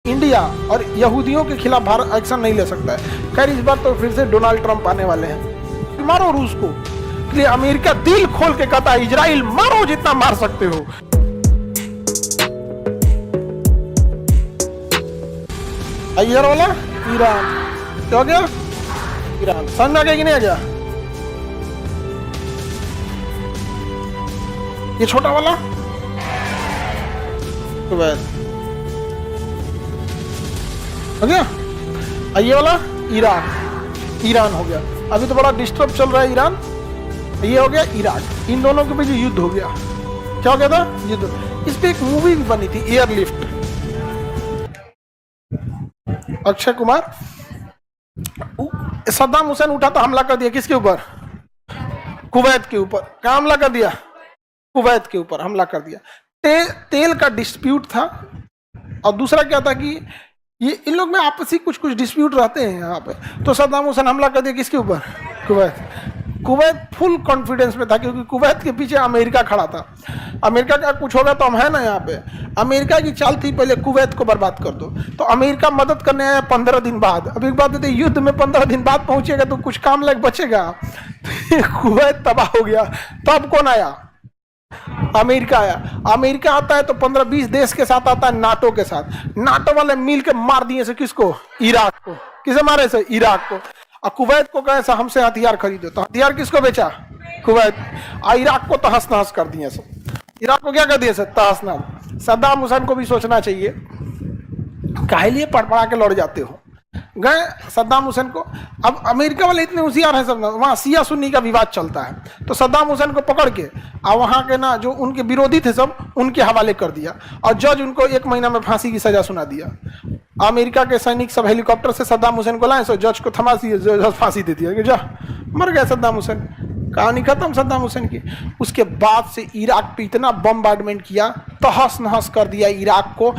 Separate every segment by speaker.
Speaker 1: India और यहूदियों के खिलाफ भारत एक्शन नहीं ले सकता है। खैर इस बार तो फिर से डोनाल्ड ट्रंप आने वाले हैं। मारो रूस को, इसलिए अमेरिका दिल खोल के कहता है इजराइल मारो जितना मार सकते हो। इधर वाला ईरान क्या हो गया, ईरान समझ में आ गया कि नहीं आ गया? ये छोटा वाला कुवैत हो गया, ये वाला ईरान, ईरान हो गया। अभी तो बड़ा डिस्टर्ब चल रहा है ईरान। ये हो गया इराक। इन दोनों के बीच युद्ध हो गया। क्या हो गया था? युद्ध। इस पे एक मूवी भी बनी थी, एयरलिफ्ट। अक्षय कुमार, सद्दाम हुसैन उठा तो हमला कर दिया किसके ऊपर? कुवैत के ऊपर। क्या हमला कर दिया? कुवैत के ऊपर हमला कर दिया। तेल का डिस्प्यूट था, और दूसरा क्या था कि ये इन लोग में आपसी कुछ डिस्प्यूट रहते हैं यहाँ पे। तो सद्दाम हुसैन हमला कर दिया किसके ऊपर? कुवैत। कुवैत फुल कॉन्फिडेंस में था, क्योंकि कुवैत के पीछे अमेरिका खड़ा था। अमेरिका का कुछ होगा तो हम है ना यहाँ पे। अमेरिका की चाल थी पहले कुवैत को बर्बाद कर दो, तो अमेरिका मदद करने आया 15 दिन बाद। अब एक बात कहते युद्ध में 15 दिन बाद पहुंचेगा तो कुछ काम लायक बचेगा। कुवैत तबाह हो गया। तब कौन आया? अमेरिका आया। अमेरिका आता है तो 15-20 देश के साथ आता है, नाटो के साथ। नाटो वाले मिल के मार दिए से किसको? इराक को। किसे मारे से? इराक को। और कुवैत को कहे हमसे हथियार खरीदो, तो हथियार किसको बेचा? कुवैत। इराक को तहस नहस कर दिए सब। इराक को क्या कर दिए सर? तहस नहस। सद्दाम हुसैन को भी सोचना चाहिए, काहे लिए पड़पड़ा के लड़ जाते हो? गए सद्दाम हुसैन को। अब अमेरिका वाले इतने होशियार हैं सब ना, वहाँ सिया सुन्नी का विवाद चलता है, तो सद्दाम हुसैन को पकड़ के और वहाँ के ना जो उनके विरोधी थे सब उनके हवाले कर दिया, और जज उनको 1 महीना में फांसी की सजा सुना दिया। अमेरिका के सैनिक सब हेलीकॉप्टर से सद्दाम हुसैन को लाए, सो जज को थमा दिए, जज फांसी दे दिया, जा मर गया सद्दाम हुसैन। कहानी खत्म सद्दाम हुसैन की। उसके बाद से इराक पे इतना बम्बार्डमेंट किया, तहस नहस कर दिया इराक को।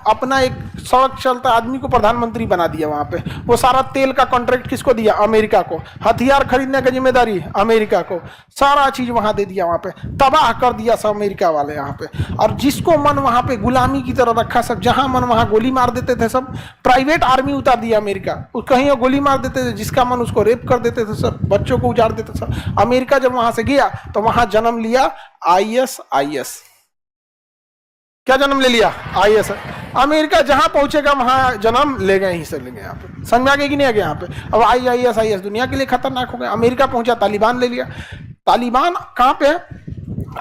Speaker 1: अपना एक सड़क चलता आदमी को प्रधानमंत्री बना दिया वहां पे। वो सारा तेल का कॉन्ट्रैक्ट किसको दिया? अमेरिका को। हथियार खरीदने की जिम्मेदारी अमेरिका को। सारा चीज वहां दे दिया, वहां पे तबाह कर दिया सब अमेरिका वाले यहाँ पे। और जिसको मन वहां पे गुलामी की तरह रखा, सब जहां मन वहां गोली मार देते थे सब। प्राइवेट आर्मी उतार दिया अमेरिका, कहीं गोली मार देते थे, जिसका मन उसको रेप कर देते थे सब, बच्चों को उजाड़ देते सब। अमेरिका जब वहां से गया तो वहां जन्म लिया ISIS। क्या जन्म ले लिया? IS। अमेरिका जहां पहुंचेगा वहां जन्म ले गए, ही से ले गए। यहाँ पे समझ में आ गया कि नहीं आ गया? यहाँ पे अब ISIS दुनिया के लिए खतरनाक हो गया। अमेरिका पहुंचा, तालिबान ले लिया। तालिबान कहां पे है?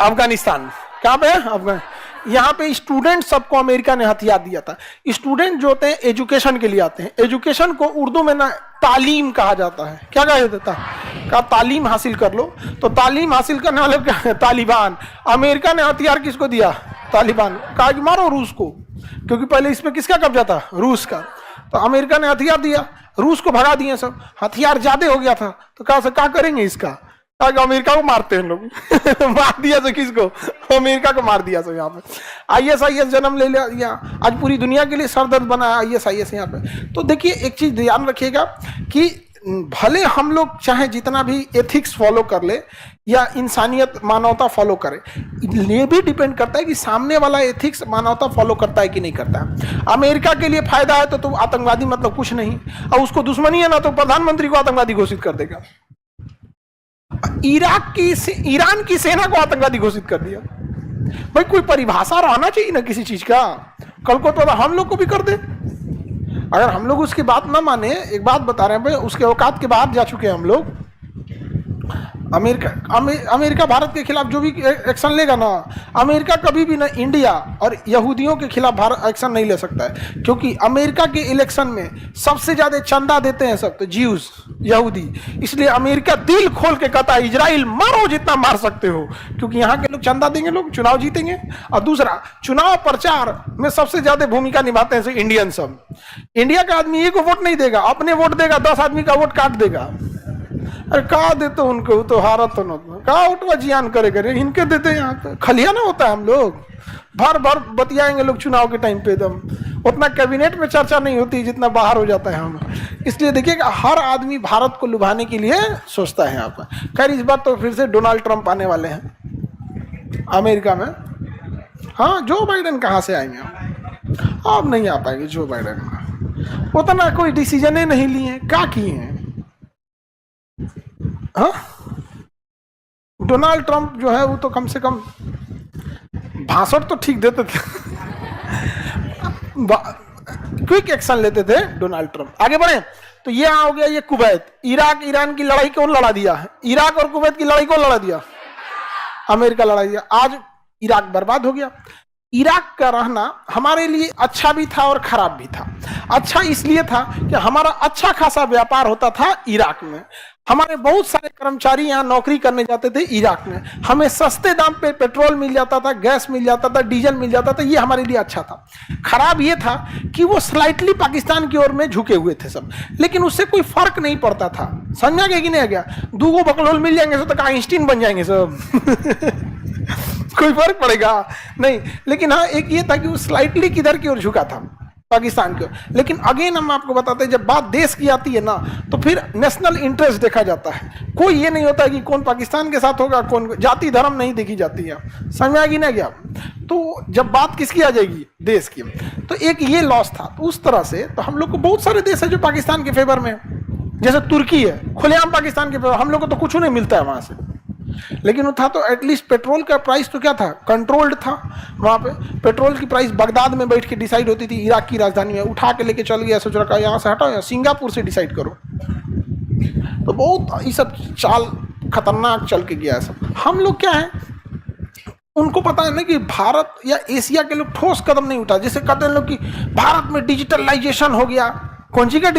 Speaker 1: अफगानिस्तान। कहां पे है? अफगान। यहाँ पे स्टूडेंट सबको अमेरिका ने हथियार दिया था। स्टूडेंट जो होते हैं एजुकेशन के लिए आते हैं। एजुकेशन को उर्दू में ना तालीम कहा जाता है। क्या कहा जाता है? कहा तालीम हासिल कर लो। तो तालीम हासिल करने वाले क्या है? तालिबान। अमेरिका ने हथियार किसको दिया? तालिबान। कहा कि मारो रूस को, क्योंकि पहले इस पे किसका कब्जा था? रूस का। तो अमेरिका ने हथियार दिया, रूस को भगा दिए सब। हथियार ज्यादा हो गया था, तो कहा क्या करेंगे इसका? अमेरिका को मारते हैं लोग। मार दिया तो किसको? अमेरिका को मार दिया। सब यहाँ पे ISIS जन्म ले लिया। आज पूरी दुनिया के लिए सरदर्द बना ISIS यहाँ पे। तो देखिए एक चीज ध्यान रखिएगा कि भले हम लोग चाहे जितना भी एथिक्स फॉलो कर ले या इंसानियत मानवता फॉलो करे, ये भी डिपेंड करता है कि सामने वाला एथिक्स मानवता फॉलो करता है कि नहीं करता है। अमेरिका के लिए फायदा है तो आतंकवादी मतलब कुछ नहीं, और उसको दुश्मनी है ना तो प्रधानमंत्री को आतंकवादी घोषित कर देगा। ईरान की सेना को आतंकवादी घोषित कर दिया। भाई कोई परिभाषा रहना चाहिए ना किसी चीज का। कल को तो हम लोग को भी कर दे। अगर हम लोग उसकी बात ना माने, एक बात बता रहे हैं भाई, उसके औकात के बाहर जा चुके हैं हम लोग। अमेरिका भारत के खिलाफ जो भी एक्शन लेगा ना, अमेरिका कभी भी ना इंडिया और यहूदियों के खिलाफ भारत एक्शन नहीं ले सकता है, क्योंकि अमेरिका के इलेक्शन में सबसे ज्यादा चंदा देते हैं सब तो ज्यूज, यहूदी। इसलिए अमेरिका दिल खोल के कहता है इजराइल मारो जितना मार सकते हो, क्योंकि यहाँ के लोग चंदा देंगे, लोग चुनाव जीतेंगे। और दूसरा, चुनाव प्रचार में सबसे ज्यादा भूमिका निभाते हैं इंडियन सब। इंडिया का आदमी एक वोट नहीं देगा, अपने वोट देगा, 10 आदमी का वोट काट देगा। अरे कहा देते उनको, तो हारा तो न कहा उठवा जियान करे इनके देते। यहाँ पे खलिया ना होता है, हम लोग भर भर बतियाएंगे लोग चुनाव के टाइम पे। एकदम उतना कैबिनेट में चर्चा नहीं होती जितना बाहर हो जाता है हम। इसलिए देखिएगा हर आदमी भारत को लुभाने के लिए सोचता है यहाँ पर। खैर इस बार तो फिर से डोनाल्ड ट्रंप आने वाले हैं अमेरिका में। हाँ, जो बाइडेन कहाँ से आएंगे? अब नहीं आ पाएंगे जो बाइडेन, उतना कोई डिसीजन ही नहीं लिए, क्या किए हैं। हाँ, डोनाल्ड ट्रंप जो है वो तो कम से कम भाषण तो ठीक देते थे, क्विक एक्शन लेते थे डोनाल्ड ट्रंप। आगे बढ़े तो ये हो गया ये कुवैत। इराक ईरान की लड़ाई कौन लड़ा दिया है? इराक और कुवैत की लड़ाई कौन लड़ा दिया? अमेरिका लड़ा दिया। आज इराक बर्बाद हो गया। इराक का रहना हमारे लिए अच्छा भी था और खराब भी था। अच्छा इसलिए था कि हमारा अच्छा खासा व्यापार होता था इराक में, हमारे बहुत सारे कर्मचारी यहाँ नौकरी करने जाते थे इराक में, हमें सस्ते दाम पे पेट्रोल मिल जाता था, गैस मिल जाता था, डीजल मिल जाता था, ये हमारे लिए अच्छा था। खराब ये था कि वो स्लाइटली पाकिस्तान की ओर में झुके हुए थे सब, लेकिन उससे कोई फर्क नहीं पड़ता था। समझा गया कि नहीं गया? दूगो बकलोल मिल जाएंगे तो आइंस्टीन बन जाएंगे सब कोई फर्क पड़ेगा नहीं। लेकिन हाँ एक ये था कि वो स्लाइटली किधर की ओर झुका था, पाकिस्तान की ओर। लेकिन अगेन हम आपको बताते हैं जब बात देश की आती है ना तो फिर नेशनल इंटरेस्ट देखा जाता है। कोई ये नहीं होता कि कौन पाकिस्तान के साथ होगा, कौन जाति धर्म नहीं देखी जाती है। समझ आ गई ना क्या? तो जब बात किसकी आ जाएगी? देश की। तो एक ये लॉस था। तो उस तरह से तो हम लोग को बहुत सारे देश है जो पाकिस्तान के फेवर में, जैसे तुर्की है खुलेआम पाकिस्तान के फेवर, हम लोग को तो कुछ नहीं मिलता है वहां से, लेकिन वो था तो एटलीस्ट पेट्रोल का प्राइस तो क्या था? कंट्रोल्ड था। वहां पे पेट्रोल की प्राइस बगदाद में बैठ के डिसाइड होती थी, इराक की राजधानी में उठा के लेके चल गया, सोच रखा यहाँ से हटाओ, या सिंगापुर से डिसाइड करो। तो बहुत ये सब चाल खतरनाक चल के गया है सब। हम लोग क्या है, उनको पता है ना कि भारत या एशिया के लोग ठोस कदम नहीं उठा। जैसे कहते हैं लोग कि भारत में डिजिटलाइजेशन हो गया। कौन सी का